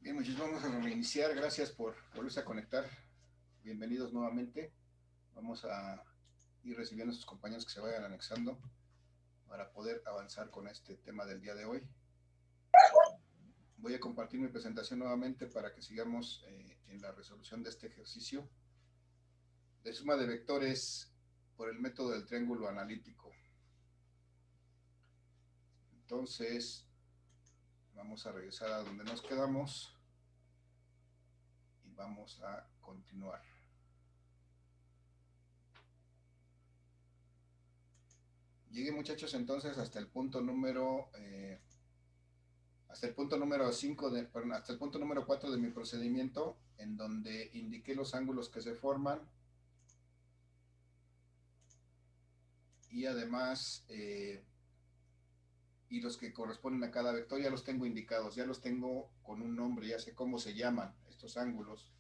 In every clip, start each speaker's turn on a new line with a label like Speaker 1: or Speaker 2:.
Speaker 1: Bien, muchachos, vamos a reiniciar. Gracias por volverse a conectar. Bienvenidos nuevamente. Vamos a ir recibiendo a sus compañeros que se vayan anexando para poder avanzar con este tema del día de hoy. Voy a compartir mi presentación nuevamente para que sigamos en la resolución de este ejercicio de suma de vectores por el método del triángulo analítico. Entonces, vamos a regresar a donde nos quedamos y vamos a continuar. Llegué, muchachos, entonces hasta el punto número 5 hasta el punto número 4 de mi procedimiento, en donde indiqué los ángulos que se forman y además y los que corresponden a cada vector ya los tengo indicados, ya los tengo con un nombre, ya sé cómo se llaman estos ángulos,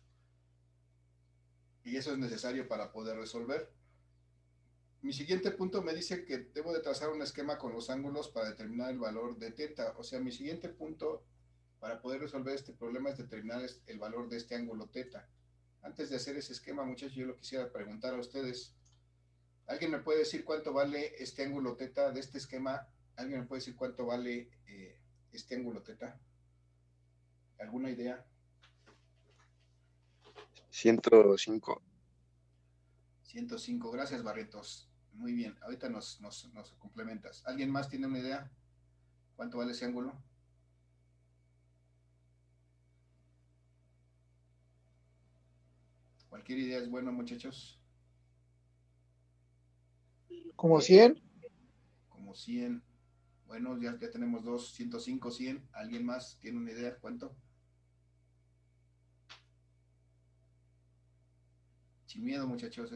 Speaker 1: y eso es necesario para poder resolver. Mi siguiente punto me dice que debo de trazar un esquema con los ángulos para determinar el valor de θ. O sea, mi siguiente punto para poder resolver este problema es determinar el valor de este ángulo θ. Antes de hacer ese esquema, muchachos, yo lo quisiera preguntar a ustedes. ¿Alguien me puede decir cuánto vale este ángulo θ de este esquema? ¿Alguien me puede decir cuánto vale este ángulo θ? ¿Alguna idea?
Speaker 2: 105.
Speaker 1: 105. Gracias, Barrientos. Muy bien. Ahorita nos complementas. ¿Alguien más tiene una idea? ¿Cuánto vale ese ángulo? Cualquier idea es buena, muchachos.
Speaker 3: Como 100.
Speaker 1: Como 100. Bueno, ya tenemos dos, 105, 100. ¿Alguien más tiene una idea? ¿Cuánto? Sin miedo, muchachos.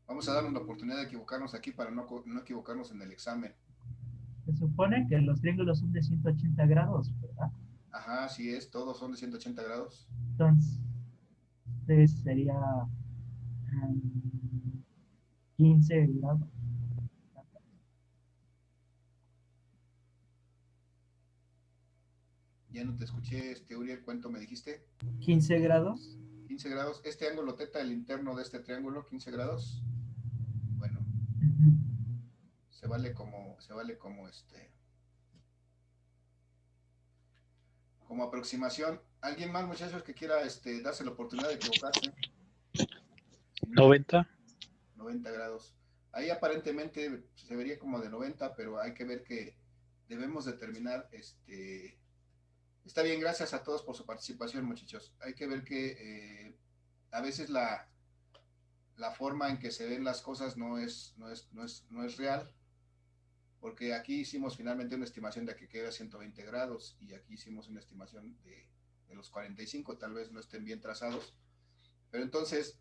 Speaker 1: Vamos a darnos la oportunidad de equivocarnos aquí para no equivocarnos en el examen.
Speaker 4: Se supone que los triángulos son de 180 grados, ¿verdad?
Speaker 1: Ajá, así es. Todos son de 180 grados.
Speaker 4: Entonces sería 15 grados.
Speaker 1: Ya no te escuché, Uriel, ¿cuánto me dijiste?
Speaker 4: 15 grados.
Speaker 1: 15 grados. Este ángulo θ, el interno de este triángulo, 15 grados. Bueno, se vale como como aproximación. ¿Alguien más, muchachos, que quiera darse la oportunidad de equivocarse?
Speaker 5: 90.
Speaker 1: 90 grados. Ahí aparentemente se vería como de 90, pero hay que ver que debemos determinar, está bien, gracias a todos por su participación, muchachos. Hay que ver que a veces la forma en que se ven las cosas no es real, porque aquí hicimos finalmente una estimación de que queda 120 grados y aquí hicimos una estimación de los 45, tal vez no estén bien trazados, pero entonces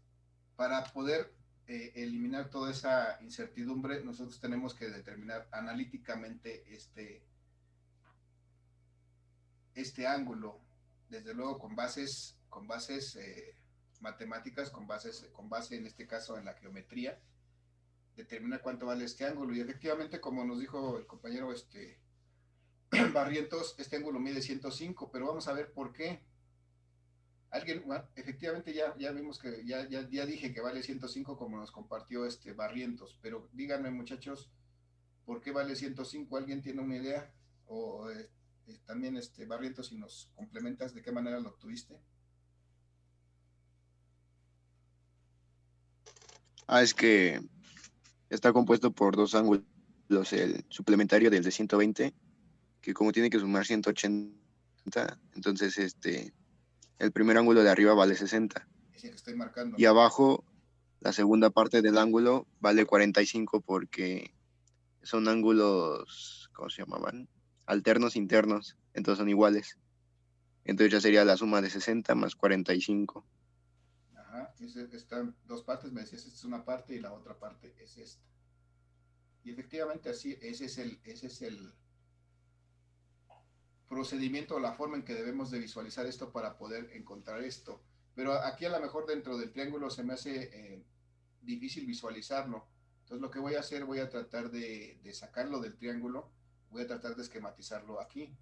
Speaker 1: para poder eliminar toda esa incertidumbre, nosotros tenemos que determinar analíticamente este ángulo, desde luego con bases matemáticas, con base en este caso en la geometría, determinar cuánto vale este ángulo. Y efectivamente, como nos dijo el compañero Barrientos, este ángulo mide 105, pero vamos a ver por qué. Efectivamente ya vimos que ya dije que vale 105 como nos compartió Barrientos, pero díganme, muchachos, ¿por qué vale 105? ¿Alguien tiene una idea? O también Barrientos, si nos complementas de qué manera lo obtuviste.
Speaker 2: Es que está compuesto por dos ángulos, el suplementario del de 120, que como tiene que sumar 180, entonces el primer ángulo de arriba vale 60.
Speaker 1: Es el que estoy marcando.
Speaker 2: Y abajo, la segunda parte del ángulo vale 45 porque son ángulos, ¿cómo se llamaban? Alternos internos, entonces son iguales. Entonces ya sería la suma de 60 más 45.
Speaker 1: Ajá, están dos partes, me decías, esta es una parte y la otra parte es esta. Y efectivamente así, ese es el procedimiento o la forma en que debemos de visualizar esto para poder encontrar esto. Pero aquí a lo mejor dentro del triángulo se me hace difícil visualizarlo. Entonces lo que voy a hacer, voy a tratar de sacarlo del triángulo, voy a tratar de esquematizarlo aquí.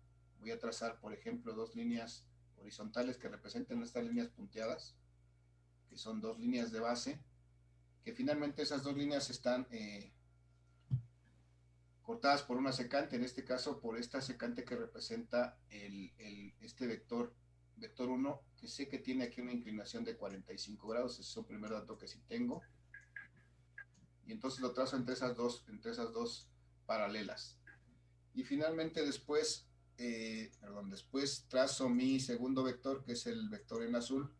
Speaker 1: voy a trazar, por ejemplo, dos líneas horizontales que representen estas líneas punteadas, que son dos líneas de base, que finalmente esas dos líneas están cortadas por una secante, en este caso por esta secante que representa este vector 1, que sé que tiene aquí una inclinación de 45 grados, ese es un primer dato que sí tengo, y entonces lo trazo entre esas dos paralelas. Y finalmente después trazo mi segundo vector, que es el vector en azul,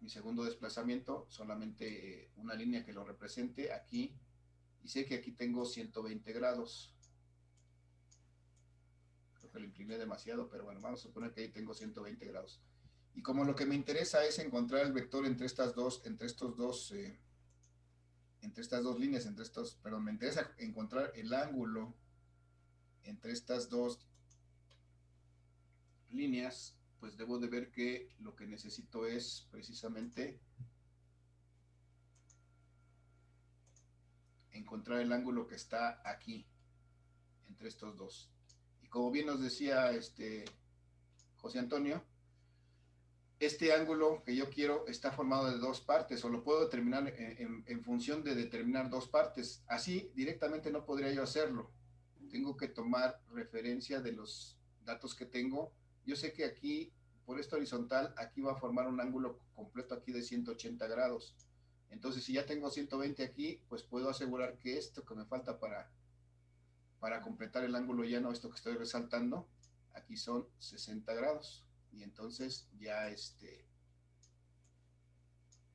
Speaker 1: mi segundo desplazamiento, solamente una línea que lo represente aquí, y sé que aquí tengo 120 grados. Creo que lo incliné demasiado, pero bueno, vamos a suponer que ahí tengo 120 grados. Y como lo que me interesa es encontrar el vector entre estas dos líneas, me interesa encontrar el ángulo entre estas dos líneas, pues debo de ver que lo que necesito es precisamente encontrar el ángulo que está aquí, entre estos dos. Y como bien nos decía José Antonio, este ángulo que yo quiero está formado de dos partes, o lo puedo determinar en función de determinar dos partes. Así directamente no podría yo hacerlo. Tengo que tomar referencia de los datos que tengo. Yo sé que aquí, por esta horizontal, aquí va a formar un ángulo completo aquí de 180 grados. Entonces, si ya tengo 120 aquí, pues puedo asegurar que esto que me falta para completar el ángulo llano, esto que estoy resaltando, aquí son 60 grados. Y entonces ya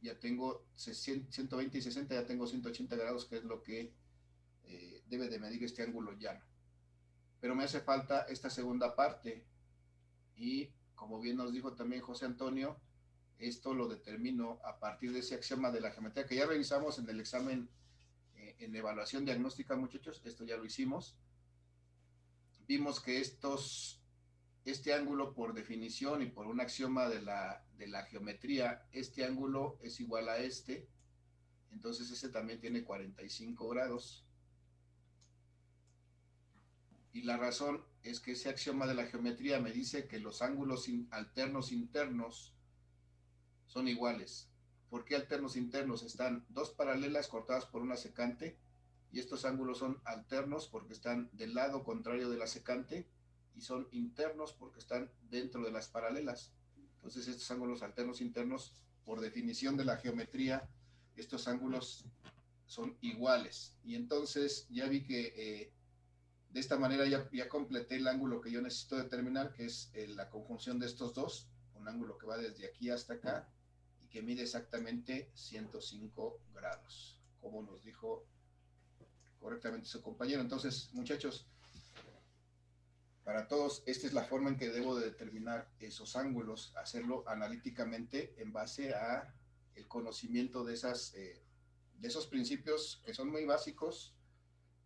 Speaker 1: ya tengo 120 y 60, ya tengo 180 grados, que es lo que debe de medir este ángulo llano. Pero me hace falta esta segunda parte, y como bien nos dijo también José Antonio, esto lo determino a partir de ese axioma de la geometría que ya revisamos en el examen en evaluación diagnóstica, muchachos. Esto ya lo hicimos. Vimos que este ángulo, por definición y por un axioma de la geometría, este ángulo es igual a este, entonces ese también tiene 45 grados. Y la razón es que ese axioma de la geometría me dice que los ángulos alternos internos son iguales. ¿Por qué alternos internos? Están dos paralelas cortadas por una secante, y estos ángulos son alternos porque están del lado contrario de la secante, y son internos porque están dentro de las paralelas. Entonces estos ángulos alternos internos, por definición de la geometría, estos ángulos son iguales. Y entonces ya vi que de esta manera ya completé el ángulo que yo necesito determinar, que es la conjunción de estos dos, un ángulo que va desde aquí hasta acá y que mide exactamente 105 grados, como nos dijo correctamente su compañero. Entonces, muchachos, para todos, esta es la forma en que debo de determinar esos ángulos, hacerlo analíticamente en base a el conocimiento de esos principios que son muy básicos,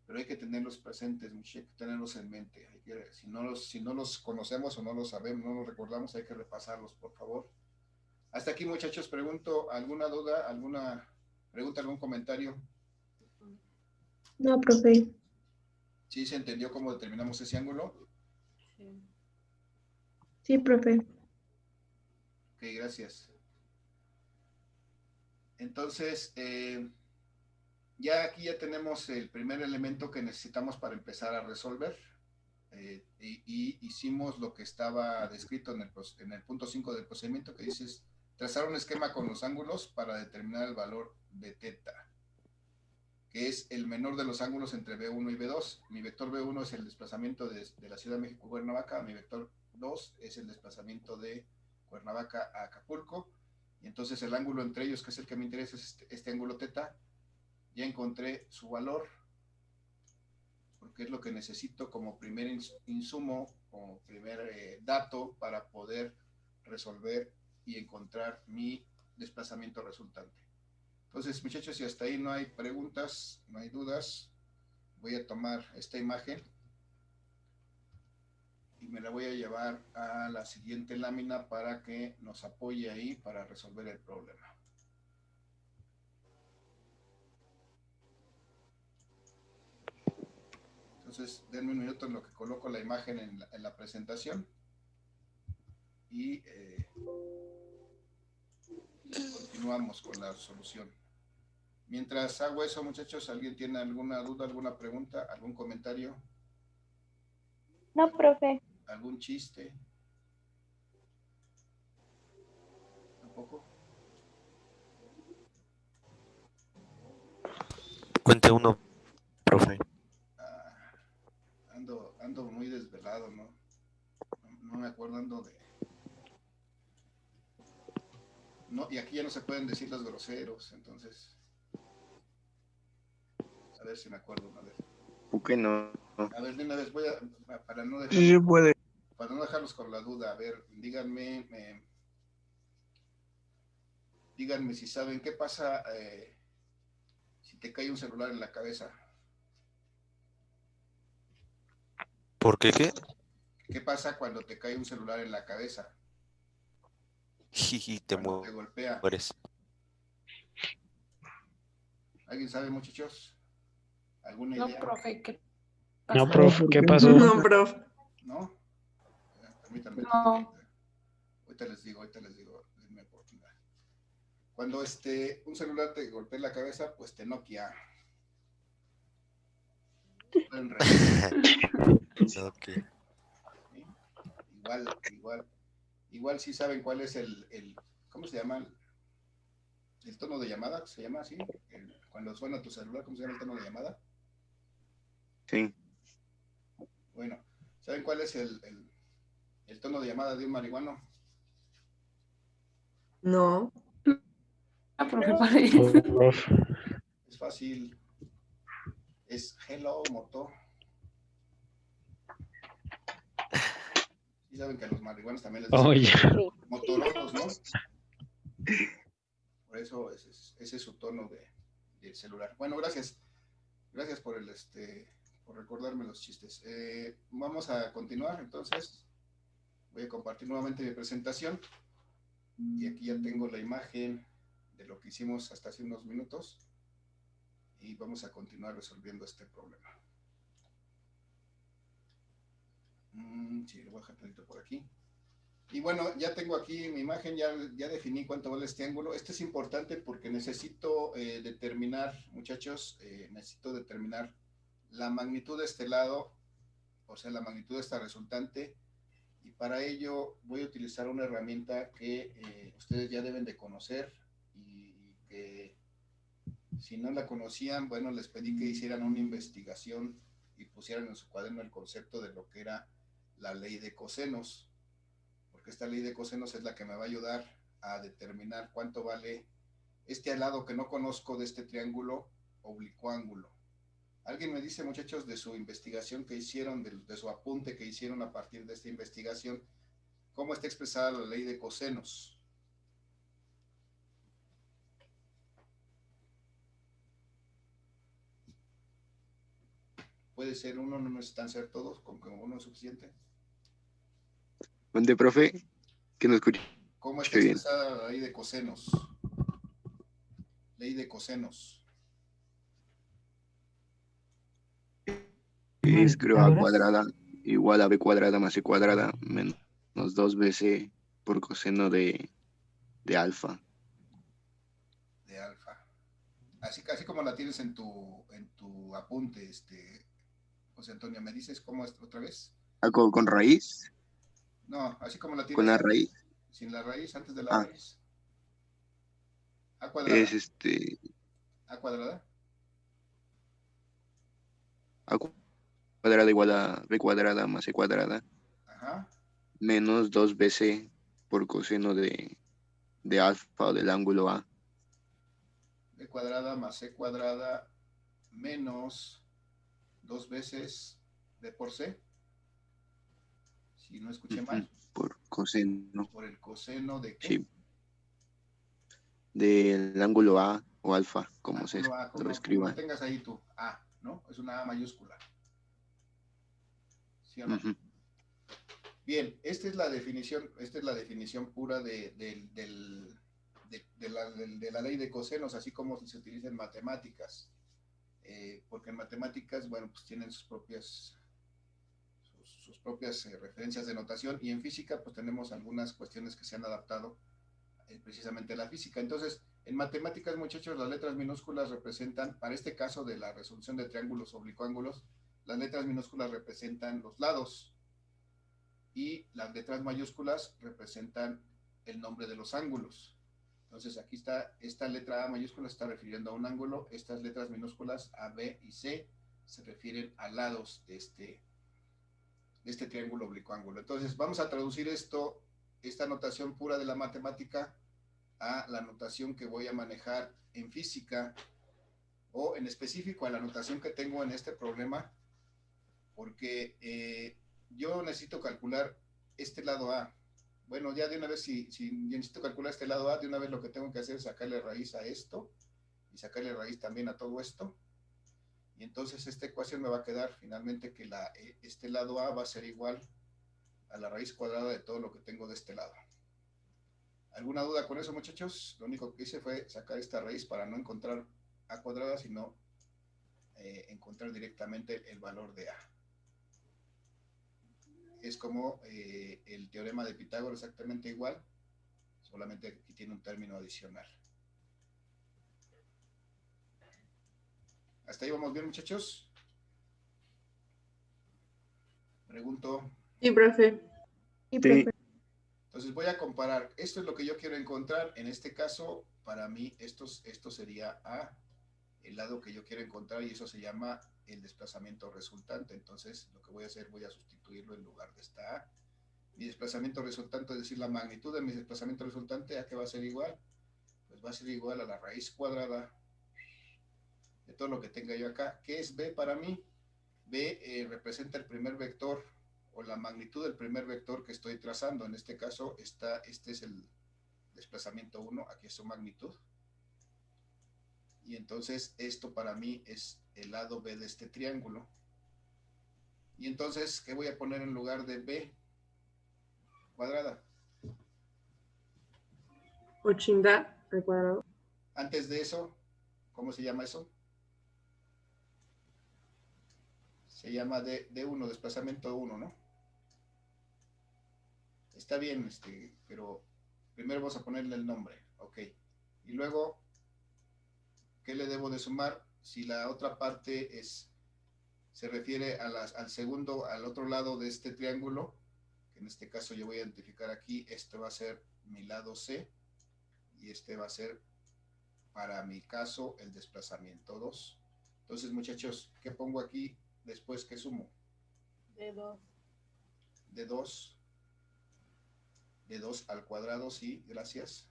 Speaker 1: pero hay que tenerlos presentes, hay que tenerlos en mente. Si no los conocemos o no los sabemos, no los recordamos, hay que repasarlos, por favor. Hasta aquí, muchachos, pregunto, ¿alguna duda, alguna pregunta, algún comentario?
Speaker 3: No, profe.
Speaker 1: ¿Sí se entendió cómo determinamos ese ángulo?
Speaker 3: Sí. Sí, profe.
Speaker 1: Ok, gracias. Entonces, ya aquí ya tenemos el primer elemento que necesitamos para empezar a resolver. Y hicimos lo que estaba descrito en el punto 5 del procedimiento, que dice trazar un esquema con los ángulos para determinar el valor de teta, que es el menor de los ángulos entre B1 y B2. Mi vector B1 es el desplazamiento de la Ciudad de México a Cuernavaca, mi vector 2 es el desplazamiento de Cuernavaca a Acapulco, y entonces el ángulo entre ellos, que es el que me interesa, es este ángulo teta. Ya encontré su valor, porque es lo que necesito como primer insumo, como primer dato para poder resolver y encontrar mi desplazamiento resultante. Entonces, muchachos, si hasta ahí no hay preguntas, no hay dudas, voy a tomar esta imagen y me la voy a llevar a la siguiente lámina para que nos apoye ahí para resolver el problema. Entonces, denme un minuto en lo que coloco la imagen en la presentación y continuamos con la solución. Mientras hago eso, muchachos, ¿alguien tiene alguna duda, alguna pregunta, algún comentario?
Speaker 5: No, profe.
Speaker 1: ¿Algún chiste? ¿Tampoco?
Speaker 6: Cuente uno, profe.
Speaker 1: Ando muy desvelado, ¿no? No me acuerdo, ando de... No, y aquí ya no se pueden decir los groseros, entonces... A ver si me acuerdo una vez.
Speaker 2: ¿Por qué no?
Speaker 1: A ver, de una vez voy a... Para no
Speaker 7: Sí, sí puede.
Speaker 1: dejarlos con la duda, a ver, díganme... díganme si saben qué pasa si te cae un celular en la cabeza.
Speaker 6: ¿Por qué qué?
Speaker 1: ¿Qué pasa cuando te cae un celular en la cabeza?
Speaker 6: Jiji, te
Speaker 1: Cuando te golpea.
Speaker 6: mueres.
Speaker 1: ¿Alguien sabe, muchachos? ¿Alguna
Speaker 8: No,
Speaker 1: idea?
Speaker 8: profe, ¿qué
Speaker 7: No,
Speaker 8: pasa?
Speaker 7: profe, ¿qué pasó?
Speaker 9: No, profe.
Speaker 1: ¿No? Permítanme.
Speaker 8: No.
Speaker 1: Ahorita les digo, denme oportunidad. Cuando un celular te golpea en la cabeza, pues te noquea. Pueden reír.
Speaker 6: Ok.
Speaker 1: ¿Sí? Igual sí saben cuál es ¿cómo se llama? El tono de llamada, ¿se llama así? Cuando suena tu celular, ¿cómo se llama el tono de llamada?
Speaker 2: Sí.
Speaker 1: Bueno, ¿saben cuál es el tono de llamada de un marihuano?
Speaker 9: No.
Speaker 8: Ah, profe, para ir.
Speaker 7: Profe.
Speaker 1: Es fácil. Es hello, moto. Sí saben que a los marihuanos también les dicen
Speaker 7: Oye.
Speaker 1: motorolos, ¿no? Por eso ese es su tono del celular. Bueno, gracias. Gracias por por recordarme los chistes. Vamos a continuar, entonces. Voy a compartir nuevamente mi presentación. Y aquí ya tengo la imagen de lo que hicimos hasta hace unos minutos. Y vamos a continuar resolviendo este problema. Sí, lo voy a dejar tantito por aquí. Y bueno, ya tengo aquí mi imagen, ya definí cuánto vale este ángulo. Esto es importante porque necesito determinar, muchachos, necesito determinar la magnitud de este lado, o sea, la magnitud de esta resultante. Y para ello voy a utilizar una herramienta que ustedes ya deben de conocer y que si no la conocían, bueno, les pedí que hicieran una investigación y pusieran en su cuaderno el concepto de lo que era la ley de cosenos, porque esta ley de cosenos es la que me va a ayudar a determinar cuánto vale este lado que no conozco de este triángulo oblicuo ángulo. ¿Alguien me dice, muchachos, de su investigación que hicieron, de su apunte que hicieron a partir de esta investigación, cómo está expresada la ley de cosenos? Puede ser uno, no necesitan ser todos, con que uno es suficiente.
Speaker 2: ¿Dónde, profe? Que no escuché
Speaker 1: ¿Cómo está
Speaker 2: bien.
Speaker 1: expresada la ley de cosenos? Ley de cosenos.
Speaker 2: Es, creo, a
Speaker 4: Pitágoras.
Speaker 2: cuadrada igual a b cuadrada más c cuadrada menos 2bc por coseno de alfa.
Speaker 1: De alfa. Así como la tienes en tu apunte, José Antonio, ¿me dices cómo es otra vez?
Speaker 2: Ah, ¿con raíz?
Speaker 1: No, así como la tienes
Speaker 2: ¿Con la
Speaker 1: antes,
Speaker 2: raíz?
Speaker 1: sin la raíz, antes de la
Speaker 2: Ah.
Speaker 1: raíz. A cuadrada.
Speaker 2: Es
Speaker 1: A cuadrada.
Speaker 2: a cuadrada igual a b cuadrada más c cuadrada
Speaker 1: Ajá.
Speaker 2: menos 2bc por coseno de alfa o del ángulo A.
Speaker 1: B cuadrada más C cuadrada menos 2 veces B por C. Si no escuché mal.
Speaker 2: Por coseno.
Speaker 1: Por el coseno de ¿qué?
Speaker 2: Sí. Del ángulo A o alfa, como se
Speaker 1: A,
Speaker 2: lo
Speaker 1: como
Speaker 2: escriba.
Speaker 1: lo tengas ahí tú. A, ¿no? Es una A mayúscula. ¿Sí o no? Bien, esta es la definición pura de la ley de cosenos, así como se utiliza en matemáticas. porque en matemáticas, bueno, pues tienen sus propias referencias de notación, y en física pues tenemos algunas cuestiones que se han adaptado precisamente a la física. Entonces, en matemáticas, muchachos, las letras minúsculas representan, para este caso de la resolución de triángulos oblicuángulos, las letras minúsculas representan los lados y las letras mayúsculas representan el nombre de los ángulos. Entonces, aquí está, esta letra A mayúscula está refiriendo a un ángulo, estas letras minúsculas A, B y C se refieren a lados de este triángulo oblicuángulo. Entonces, vamos a traducir esta notación pura de la matemática a la notación que voy a manejar en física, o en específico a la notación que tengo en este problema, porque yo necesito calcular este lado A. Bueno, ya de una vez, si yo necesito calcular este lado A, de una vez lo que tengo que hacer es sacarle raíz a esto, y sacarle raíz también a todo esto, y entonces esta ecuación me va a quedar finalmente que este lado A va a ser igual a la raíz cuadrada de todo lo que tengo de este lado. ¿Alguna duda con eso, muchachos? Lo único que hice fue sacar esta raíz para no encontrar A cuadrada, sino encontrar directamente el valor de A. Es como el teorema de Pitágoras, exactamente igual, solamente aquí tiene un término adicional. ¿Hasta ahí vamos bien, muchachos? Pregunto.
Speaker 8: Sí, profe.
Speaker 3: Sí, profe.
Speaker 1: Entonces voy a comparar. Esto es lo que yo quiero encontrar. En este caso, para mí, esto sería A, el lado que yo quiero encontrar, y eso se llama el desplazamiento resultante. Entonces, lo que voy a hacer, voy a sustituirlo en lugar de esta A. Mi desplazamiento resultante, es decir, la magnitud de mi desplazamiento resultante, ¿a qué va a ser igual? Pues va a ser igual a la raíz cuadrada de todo lo que tenga yo acá. ¿Qué es B para mí? B representa el primer vector, o la magnitud del primer vector que estoy trazando. En este caso, este es el desplazamiento 1, aquí es su magnitud. Y entonces esto para mí es el lado B de este triángulo. Y entonces, ¿qué voy a poner en lugar de B cuadrada?
Speaker 8: 80 al cuadrado.
Speaker 1: Antes de eso, ¿cómo se llama eso? Se llama D1, desplazamiento 1, ¿no? Está bien, pero primero vamos a ponerle el nombre, ok. Y luego, ¿qué le debo de sumar? Si la otra parte se refiere al segundo, al otro lado de este triángulo, que en este caso yo voy a identificar aquí, este va a ser mi lado C, y este va a ser, para mi caso, el desplazamiento 2. Entonces, muchachos, ¿qué pongo aquí después que sumo?
Speaker 5: D2.
Speaker 1: D2 al cuadrado, sí, gracias.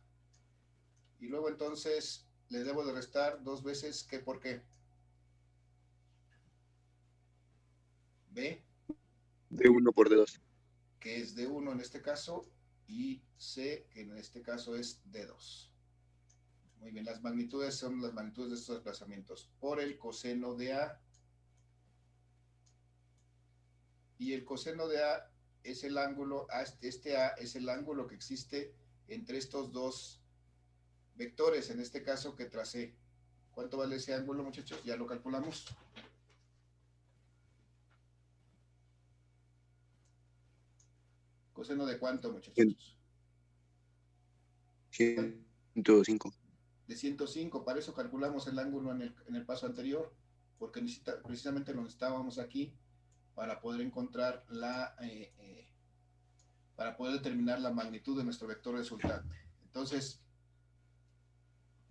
Speaker 1: Y luego entonces le debo de restar 2 veces, ¿qué por qué? B,
Speaker 2: D1 por D2.
Speaker 1: que es D1 en este caso, y C, que en este caso es D2. Muy bien, las magnitudes son las magnitudes de estos desplazamientos por el coseno de A. Y el coseno de A es el ángulo, este A es el ángulo que existe entre estos dos vectores, en este caso que tracé. ¿Cuánto vale ese ángulo, muchachos? Ya lo calculamos. ¿Coseno de cuánto, muchachos?
Speaker 2: 105.
Speaker 1: De 105. Para eso calculamos el ángulo en el paso anterior, porque precisamente lo necesitábamos aquí para poder encontrar para poder determinar la magnitud de nuestro vector resultante. Entonces,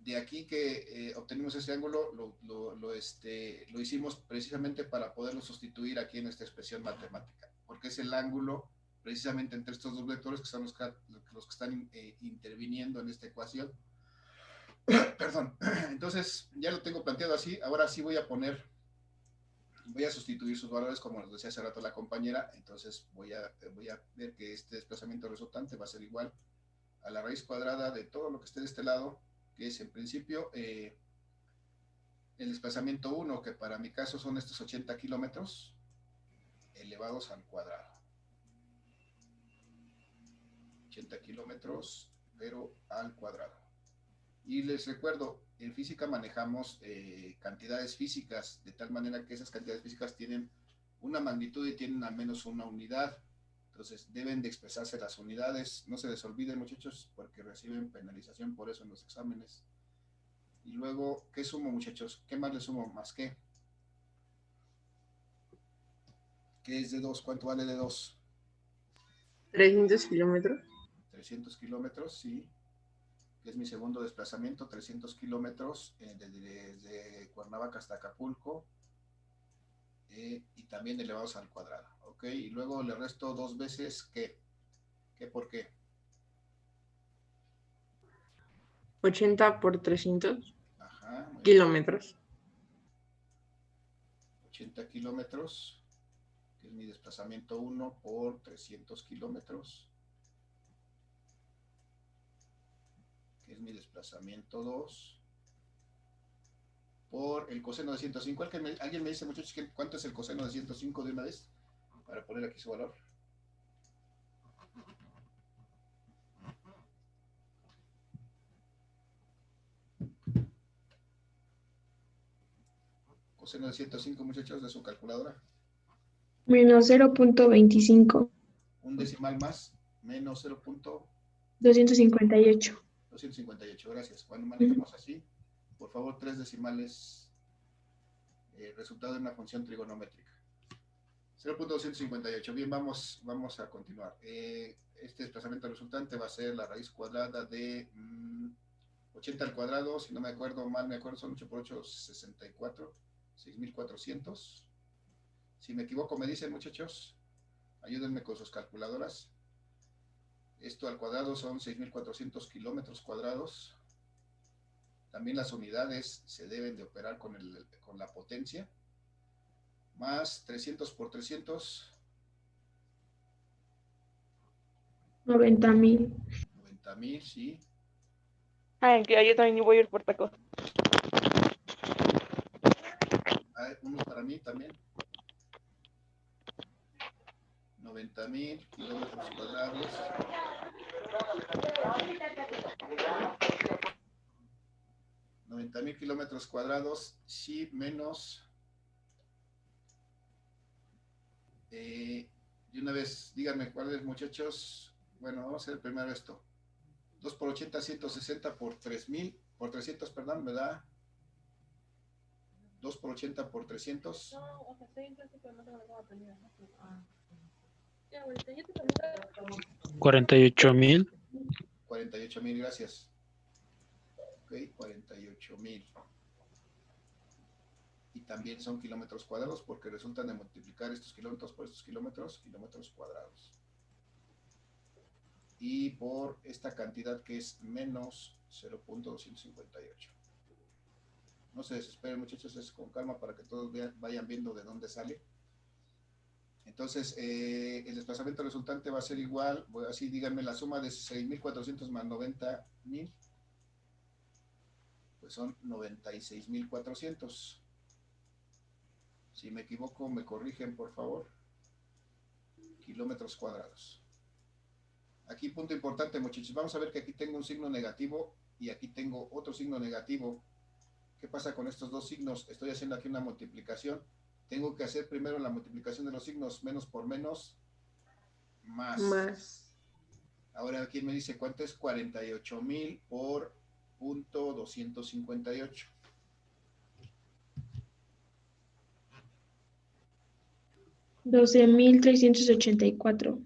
Speaker 1: de aquí que obtenimos ese ángulo, lo hicimos precisamente para poderlo sustituir aquí en esta expresión matemática, porque es el ángulo precisamente entre estos dos vectores que son los que están interviniendo en esta ecuación. Perdón. Entonces, ya lo tengo planteado así. Ahora sí voy a sustituir sus valores, como nos decía hace rato la compañera. Entonces voy a ver que este desplazamiento resultante va a ser igual a la raíz cuadrada de todo lo que esté de este lado, que es en principio el desplazamiento 1, que para mi caso son estos 80 kilómetros elevados al cuadrado. 80 kilómetros, pero al cuadrado. Y les recuerdo, en física manejamos cantidades físicas, de tal manera que esas cantidades físicas tienen una magnitud y tienen al menos una unidad. Entonces deben de expresarse las unidades. No se les olviden, muchachos, porque reciben penalización por eso en los exámenes. Y luego, ¿qué sumo, muchachos? ¿Qué más le sumo? ¿Más qué? ¿Qué es de 2? ¿Cuánto vale de 2?
Speaker 8: 300 kilómetros.
Speaker 1: 300 kilómetros, sí. Que es mi segundo desplazamiento, 300 kilómetros desde Cuernavaca hasta Acapulco. Y también elevados al cuadrado, ¿ok? Y luego le resto 2 veces, ¿qué? ¿Qué por qué?
Speaker 8: 80 por 300
Speaker 1: Ajá,
Speaker 8: kilómetros.
Speaker 1: 80 kilómetros, que es mi desplazamiento 1 por 300 kilómetros, que es mi desplazamiento 2, por el coseno de 105. ¿Alguien me dice, muchachos, cuánto es el coseno de 105 de una vez? Para poner aquí su valor. Coseno de 105, muchachos, de su calculadora.
Speaker 3: Menos 0.25.
Speaker 1: Un decimal más, menos 0.258.
Speaker 3: 258.
Speaker 1: Gracias. Cuando manejamos así, por favor, 3 decimales, resultado de una función trigonométrica. 0.258. Bien, vamos a continuar. Este desplazamiento resultante va a ser la raíz cuadrada de 80 al cuadrado, si no me acuerdo mal, son 8 por 8, 64, 6.400. Si me equivoco, me dicen, muchachos, ayúdenme con sus calculadoras. Esto al cuadrado son 6.400 kilómetros cuadrados. También las unidades se deben de operar con la potencia. Más 300 por 300.
Speaker 3: 90,000.
Speaker 1: 90,000, sí.
Speaker 5: Que yo también voy a ir por tacos.
Speaker 1: Unos para mí también. 90,000 kilómetros cuadrados. 90,000 kilómetros cuadrados, sí, menos. De una vez, díganme cuáles, muchachos. Bueno, vamos a hacer primero esto. 2 por 80, 160 por 3,000, por 300, perdón, me da 2 por 80 por 300.
Speaker 7: 48,000.
Speaker 1: 48,000, gracias. Ok, 48,000. Y también son kilómetros cuadrados porque resultan de multiplicar estos kilómetros por estos kilómetros cuadrados. Y por esta cantidad que es menos 0.258. No se desesperen, muchachos, es con calma para que todos vayan viendo de dónde sale. Entonces, el desplazamiento resultante va a ser igual, así díganme, la suma de 6.400 más 90,000, pues son 96.400. Si me equivoco, me corrigen, por favor. Kilómetros cuadrados. Aquí, punto importante, muchachos. Vamos a ver que aquí tengo un signo negativo y aquí tengo otro signo negativo. ¿Qué pasa con estos dos signos? Estoy haciendo aquí una multiplicación. Tengo que hacer primero la multiplicación de los signos. Menos por menos, más. Ahora, ¿quién me dice cuánto es? 48,000 por punto 258.
Speaker 3: $12,384.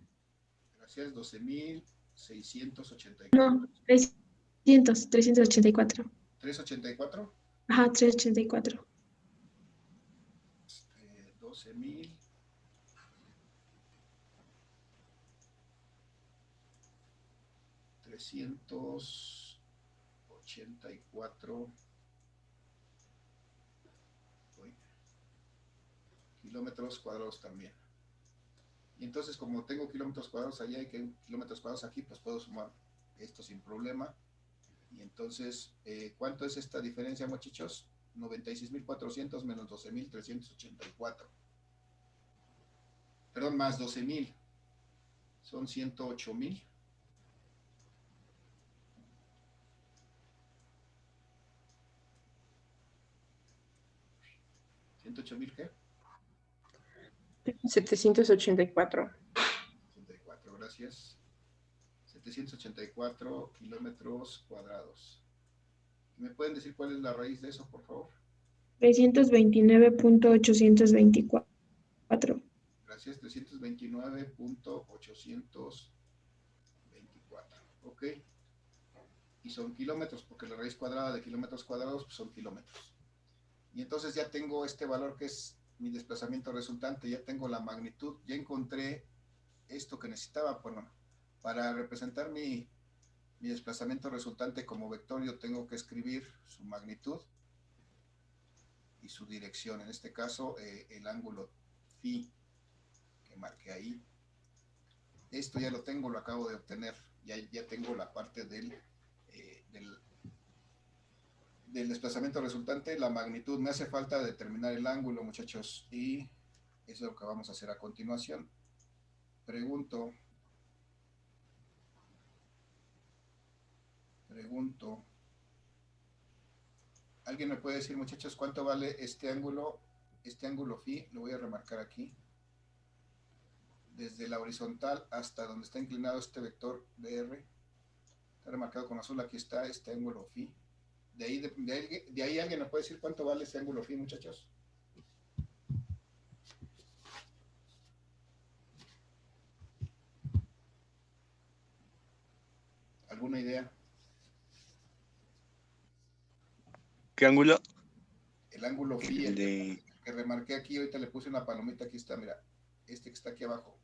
Speaker 1: Gracias, 12,684.
Speaker 3: No, 384.
Speaker 1: ¿384?
Speaker 3: Ajá, 384.
Speaker 1: 12,000. 384 kilómetros cuadrados también. Y entonces, como tengo kilómetros cuadrados allá y kilómetros cuadrados aquí, pues puedo sumar esto sin problema. Y entonces, ¿cuánto es esta diferencia, muchachos? 96.400 menos 12.384. Perdón, más 12,000. Son 108,000. ¿8000 qué?
Speaker 8: 784.
Speaker 1: 84, gracias. 784 kilómetros cuadrados. ¿Me pueden decir cuál es la raíz de eso, por favor?
Speaker 3: 329.824.
Speaker 1: Gracias, 329.824. Ok. Y son kilómetros, porque la raíz cuadrada de kilómetros cuadrados pues son kilómetros. Y entonces ya tengo este valor que es mi desplazamiento resultante, ya tengo la magnitud, ya encontré esto que necesitaba. Bueno, para representar mi desplazamiento resultante como vector, yo tengo que escribir su magnitud y su dirección. En este caso, el ángulo phi que marqué ahí. Esto ya lo tengo, lo acabo de obtener. Ya tengo la parte del desplazamiento resultante, la magnitud. Me hace falta determinar el ángulo, muchachos, y eso es lo que vamos a hacer a continuación. Pregunto, ¿alguien me puede decir, muchachos, cuánto vale este ángulo phi? Lo voy a remarcar aquí. Desde la horizontal hasta donde está inclinado este vector dr. Está remarcado con azul, aquí está este ángulo phi. De ahí alguien me puede decir cuánto vale ese ángulo phi, muchachos. ¿Alguna idea?
Speaker 2: ¿Qué ángulo?
Speaker 1: El ángulo phi,
Speaker 2: El de...
Speaker 1: que remarqué aquí, ahorita le puse una palomita, aquí está, mira, este que está aquí abajo.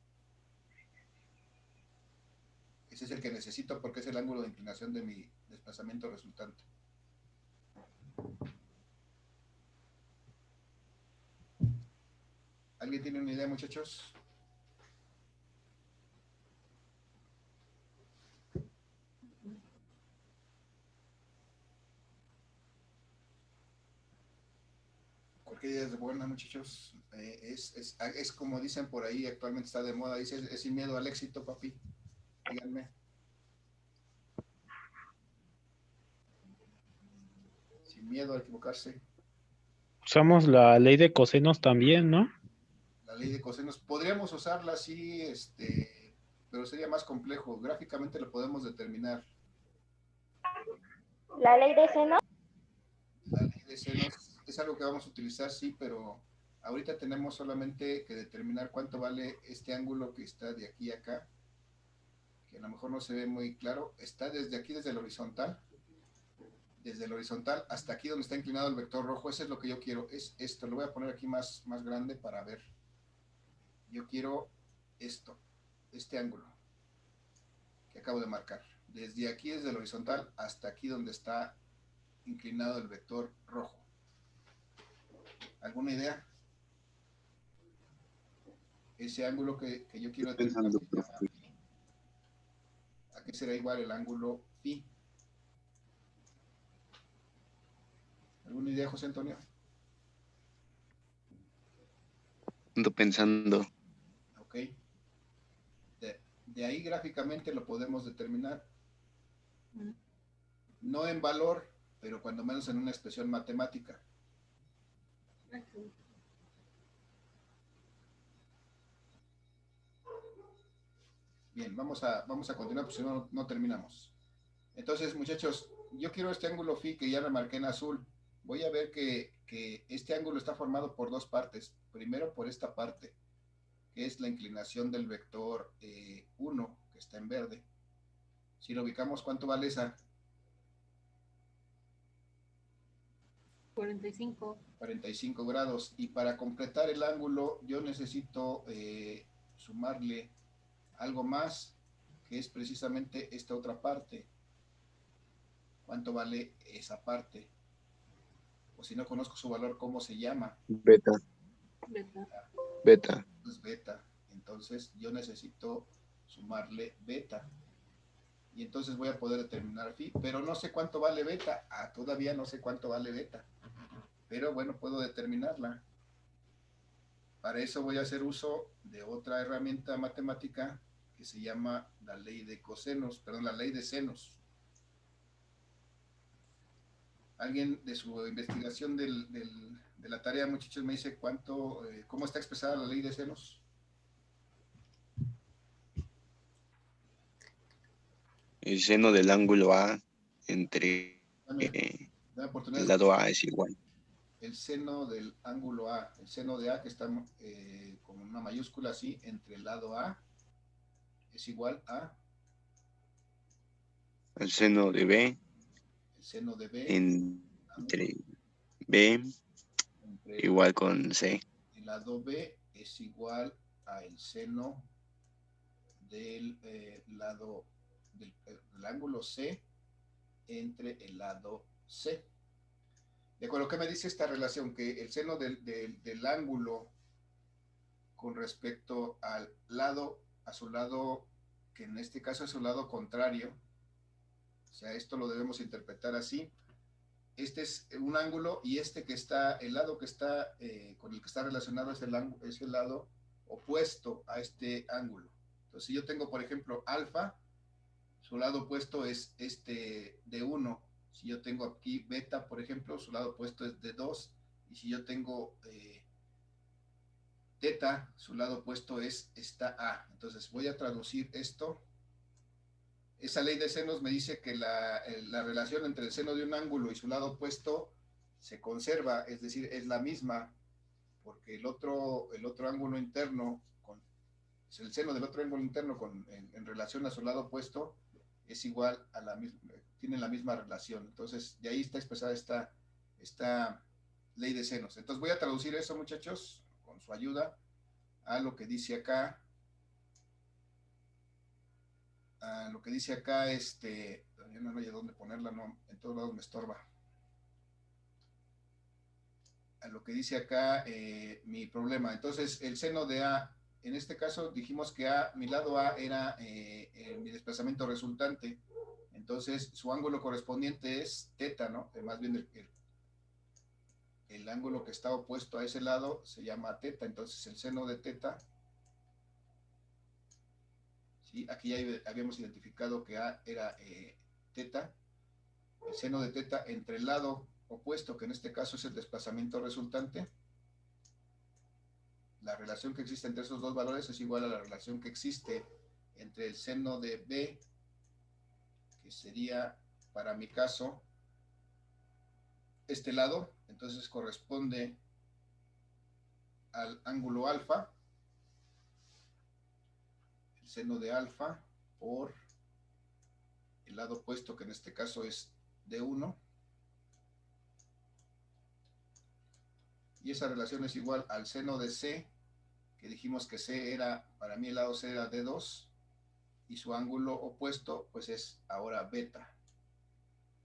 Speaker 1: Ese es el que necesito porque es el ángulo de inclinación de mi desplazamiento resultante. ¿Alguien tiene una idea, muchachos? Cualquier idea es buena, muchachos. Es como dicen por ahí, actualmente está de moda, dice, es sin miedo al éxito, papi. Díganme. Sin miedo a equivocarse.
Speaker 7: Usamos la ley de cosenos también, ¿no?
Speaker 1: La ley de cosenos. Podríamos usarla así, pero sería más complejo. Gráficamente lo podemos determinar.
Speaker 5: La ley de seno.
Speaker 1: La ley de senos es algo que vamos a utilizar, sí, pero ahorita tenemos solamente que determinar cuánto vale este ángulo que está de aquí a acá, que a lo mejor no se ve muy claro. Está desde aquí, desde el horizontal hasta aquí donde está inclinado el vector rojo. Eso es lo que yo quiero, es esto. Lo voy a poner aquí más grande para ver. Yo quiero este ángulo que acabo de marcar. Desde aquí, desde el horizontal, hasta aquí donde está inclinado el vector rojo. ¿Alguna idea? Ese ángulo que yo quiero determinar, ¿a qué será igual el ángulo phi? ¿Alguna idea, José Antonio?
Speaker 2: Ando pensando.
Speaker 1: Ok. De ahí gráficamente lo podemos determinar. No en valor, pero cuando menos en una expresión matemática. Bien, vamos a continuar, porque si no, no terminamos. Entonces, muchachos, yo quiero este ángulo phi que ya remarqué en azul. Voy a ver que este ángulo está formado por dos partes. Primero por esta parte, que es la inclinación del vector 1, que está en verde. Si lo ubicamos, ¿cuánto vale esa?
Speaker 9: 45.
Speaker 1: 45 grados. Y para completar el ángulo, yo necesito sumarle algo más, que es precisamente esta otra parte. ¿Cuánto vale esa parte? O si no conozco su valor, ¿cómo se llama?
Speaker 2: Beta. Beta.
Speaker 1: Es beta. Entonces yo necesito sumarle beta. Y entonces voy a poder determinar phi, pero no sé cuánto vale beta. Todavía no sé cuánto vale beta. Pero bueno, puedo determinarla. Para eso voy a hacer uso de otra herramienta matemática que se llama la ley de cosenos, perdón, la ley de senos. ¿Alguien de su investigación del de la tarea, muchachos, me dice cómo está expresada la ley de senos.
Speaker 2: El seno del ángulo A entre
Speaker 1: Dame oportunidad
Speaker 2: el
Speaker 1: de
Speaker 2: lado
Speaker 1: escuchar.
Speaker 2: A es igual.
Speaker 1: El seno del ángulo A, el seno de A que está con una mayúscula así, entre el lado A es igual a
Speaker 2: El seno de B
Speaker 1: el seno de B
Speaker 2: entre B
Speaker 1: entre
Speaker 2: igual con C.
Speaker 1: el lado B es igual a el seno del lado del ángulo C entre el lado C. De acuerdo, ¿qué me dice esta relación? Que el seno del ángulo con respecto al lado, a su lado, que en este caso es su lado contrario, o sea, esto lo debemos interpretar así. Este es un ángulo y el lado que está con el que está relacionado es el lado opuesto a este ángulo. Entonces, si yo tengo, por ejemplo, alfa, su lado opuesto es este de 1. Si yo tengo aquí beta, por ejemplo, su lado opuesto es de 2. Y si yo tengo teta, su lado opuesto es esta A. Entonces, voy a traducir esto. Esa ley de senos me dice que la relación entre el seno de un ángulo y su lado opuesto se conserva, es decir, es la misma, porque el otro ángulo interno, el seno del otro ángulo interno en relación a su lado opuesto es igual a la misma, tienen la misma relación. Entonces, de ahí está expresada esta ley de senos. Entonces, voy a traducir eso, muchachos, con su ayuda, a lo que dice acá. Lo que dice acá, yo no sé dónde ponerla, no, en todos lados me estorba. A lo que dice acá mi problema. Entonces, el seno de A, en este caso dijimos que mi lado A era mi desplazamiento resultante. Entonces, su ángulo correspondiente es teta, ¿no? Más bien el ángulo que está opuesto a ese lado se llama teta. Entonces, el seno de teta, ¿sí? Aquí ya habíamos identificado que A era teta. El seno de teta entre el lado opuesto, que en este caso es el desplazamiento resultante. La relación que existe entre esos dos valores es igual a la relación que existe entre el seno de B, que sería, para mi caso, este lado. Entonces corresponde al ángulo alfa, el seno de alfa, por el lado opuesto, que en este caso es D1. Y esa relación es igual al seno de C, que dijimos que C era, para mí el lado C era D2, y su ángulo opuesto, pues es ahora beta.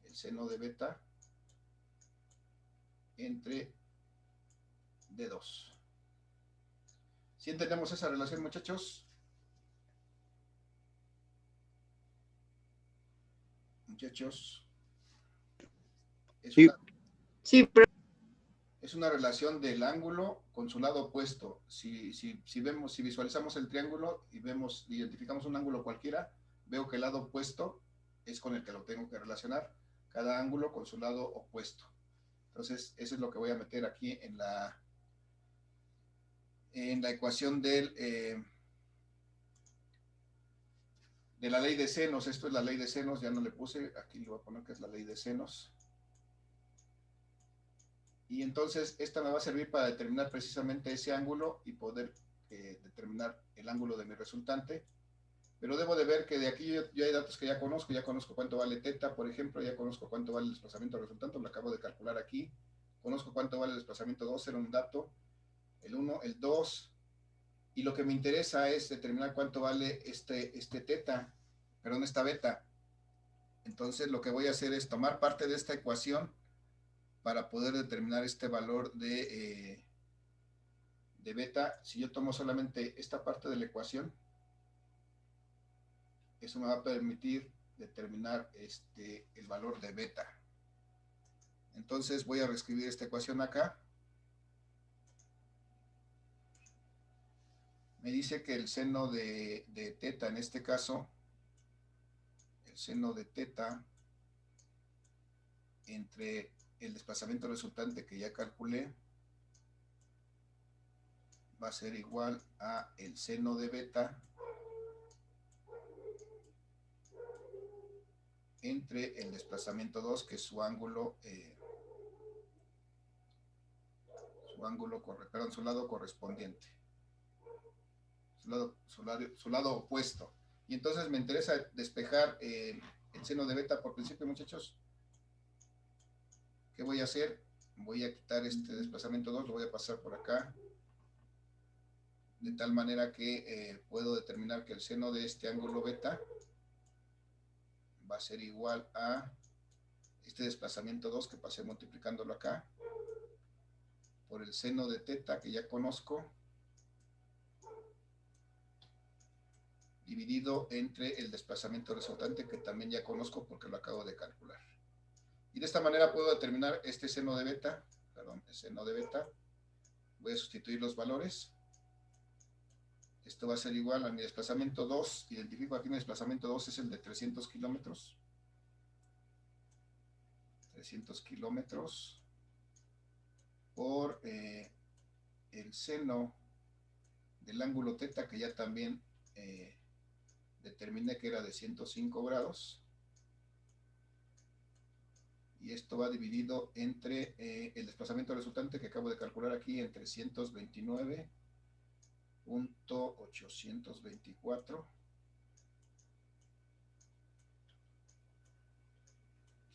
Speaker 1: El seno de beta entre D2. ¿Sí entendemos esa relación, muchachos? Muchachos.
Speaker 2: Sí.
Speaker 8: Sí, pero
Speaker 1: Es una relación del ángulo con su lado opuesto. Si visualizamos el triángulo y identificamos un ángulo cualquiera, veo que el lado opuesto es con el que lo tengo que relacionar. Cada ángulo con su lado opuesto. Entonces, eso es lo que voy a meter aquí en la ecuación de la ley de senos. Esto es la ley de senos, ya no le puse, aquí le voy a poner que es la ley de senos. Y entonces esta me va a servir para determinar precisamente ese ángulo y poder determinar el ángulo de mi resultante. Pero debo de ver que de aquí yo hay datos que ya conozco cuánto vale teta, por ejemplo, ya conozco cuánto vale el desplazamiento resultante, lo acabo de calcular aquí. Conozco cuánto vale el desplazamiento 2, era un dato, el 1, el 2, y lo que me interesa es determinar cuánto vale esta beta. Entonces lo que voy a hacer es tomar parte de esta ecuación para poder determinar este valor de beta. Si yo tomo solamente esta parte de la ecuación, eso me va a permitir determinar el valor de beta. Entonces voy a reescribir esta ecuación acá. Me dice que el seno de teta, en este caso, el seno de teta entre el desplazamiento resultante que ya calculé va a ser igual a el seno de beta entre el desplazamiento 2, que es su ángulo, su lado correspondiente, su lado opuesto. Y entonces me interesa despejar el seno de beta por principio, muchachos. ¿Qué voy a hacer? Voy a quitar este desplazamiento 2, lo voy a pasar por acá, de tal manera que puedo determinar que el seno de este ángulo beta va a ser igual a este desplazamiento 2 que pasé multiplicándolo acá por el seno de teta, que ya conozco, dividido entre el desplazamiento resultante, que también ya conozco porque lo acabo de calcular. Y de esta manera puedo determinar este seno de beta, perdón, el seno de beta. Voy a sustituir los valores. Esto va a ser igual a mi desplazamiento 2. Identifico aquí mi desplazamiento 2 es el de 300 kilómetros. 300 kilómetros por el seno del ángulo teta, que ya también determiné que era de 105 grados. Y esto va dividido entre el desplazamiento resultante que acabo de calcular aquí en 329.824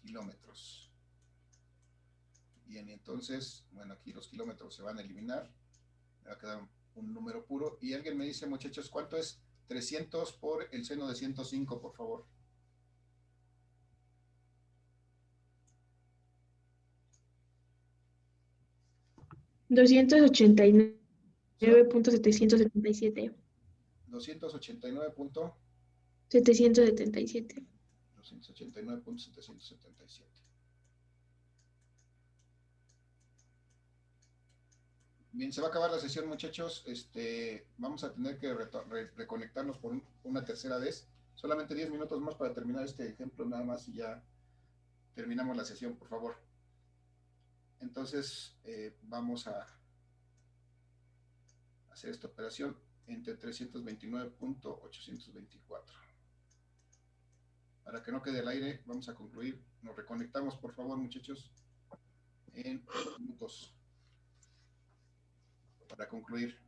Speaker 1: kilómetros. Bien, entonces, bueno, aquí los kilómetros se van a eliminar. Me va a quedar un número puro. Y alguien me dice, muchachos, ¿cuánto es 300 por el seno de 105, por favor?
Speaker 3: $289.777.
Speaker 1: 289.777.
Speaker 3: 777.
Speaker 1: 289.777. Bien, se va a acabar la sesión, muchachos. Vamos a tener que reconectarnos por una tercera vez. Solamente 10 minutos más para terminar este ejemplo, nada más, y ya terminamos la sesión, por favor. Entonces, vamos a hacer esta operación entre 329.824. Para que no quede el aire, vamos a concluir. Nos reconectamos, por favor, muchachos, en minutos para concluir.